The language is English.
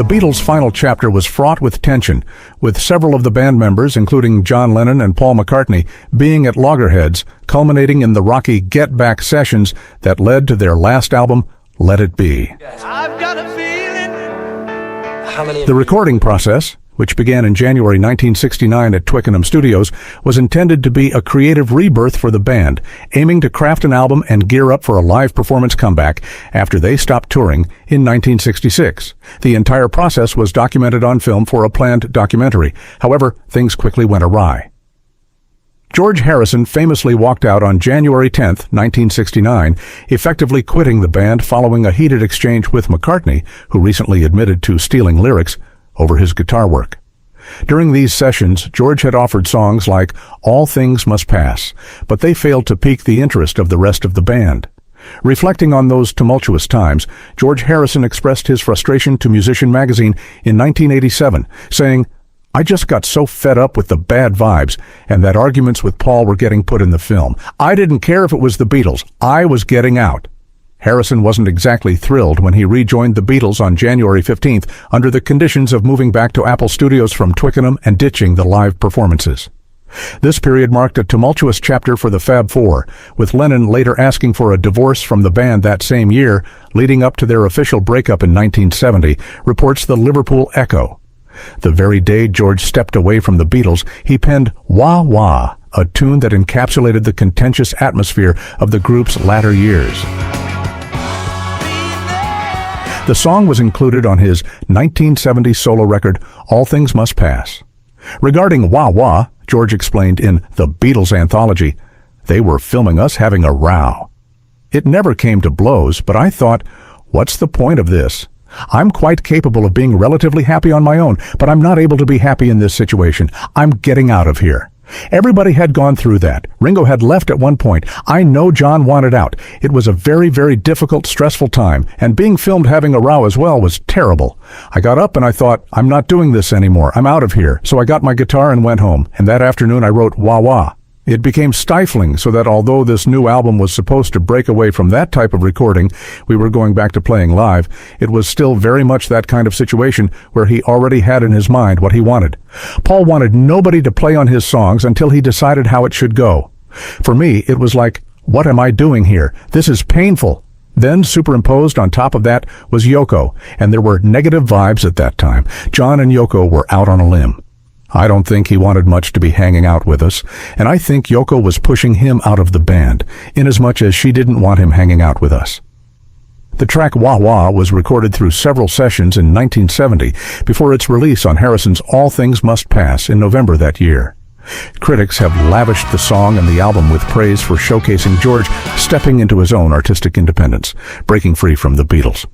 The Beatles' final chapter was fraught with tension, with several of the band members, including John Lennon and Paul McCartney, being at loggerheads, culminating in the rocky Get Back sessions that led to their last album, Let It Be. I've got a feeling. The recording process, which began in January 1969 at Twickenham Studios, was intended to be a creative rebirth for the band, aiming to craft an album and gear up for a live performance comeback after they stopped touring in 1966. The entire process was documented on film for a planned documentary. However, things quickly went awry. George Harrison famously walked out on January 10, 1969, effectively quitting the band following a heated exchange with McCartney, who recently admitted to stealing lyrics over his guitar work. During these sessions, George had offered songs like All Things Must Pass, but they failed to pique the interest of the rest of the band. Reflecting on those tumultuous times, George Harrison expressed his frustration to Musician magazine in 1987, saying, "I just got so fed up with the bad vibes and that arguments with Paul were getting put in the film. I didn't care if it was the Beatles. I was getting out." Harrison wasn't exactly thrilled when he rejoined the Beatles on January 15th under the conditions of moving back to Apple Studios from Twickenham and ditching the live performances. This period marked a tumultuous chapter for the Fab Four, with Lennon later asking for a divorce from the band that same year, leading up to their official breakup in 1970, reports the Liverpool Echo. The very day George stepped away from the Beatles, he penned Wah Wah, a tune that encapsulated the contentious atmosphere of the group's latter years. The song was included on his 1970 solo record, All Things Must Pass. Regarding Wah Wah, George explained in The Beatles Anthology, "They were filming us having a row. It never came to blows, but I thought, what's the point of this? I'm quite capable of being relatively happy on my own, but I'm not able to be happy in this situation. I'm getting out of here." Everybody had gone through that. Ringo had left at one point. I know John wanted out. It was a very, very difficult, stressful time, and being filmed having a row as well was terrible. I got up and I thought, I'm not doing this anymore. I'm out of here. So I got my guitar and went home, and that afternoon I wrote Wah Wah. It became stifling, so that although this new album was supposed to break away from that type of recording, we were going back to playing live, it was still very much that kind of situation where he already had in his mind what he wanted. Paul wanted nobody to play on his songs until he decided how it should go. For me, it was like, what am I doing here? This is painful. Then, superimposed on top of that, was Yoko, and there were negative vibes at that time. John and Yoko were out on a limb. I don't think he wanted much to be hanging out with us, and I think Yoko was pushing him out of the band, inasmuch as she didn't want him hanging out with us. The track Wah Wah was recorded through several sessions in 1970 before its release on Harrison's All Things Must Pass in November that year. Critics have lavished the song and the album with praise for showcasing George stepping into his own artistic independence, breaking free from the Beatles.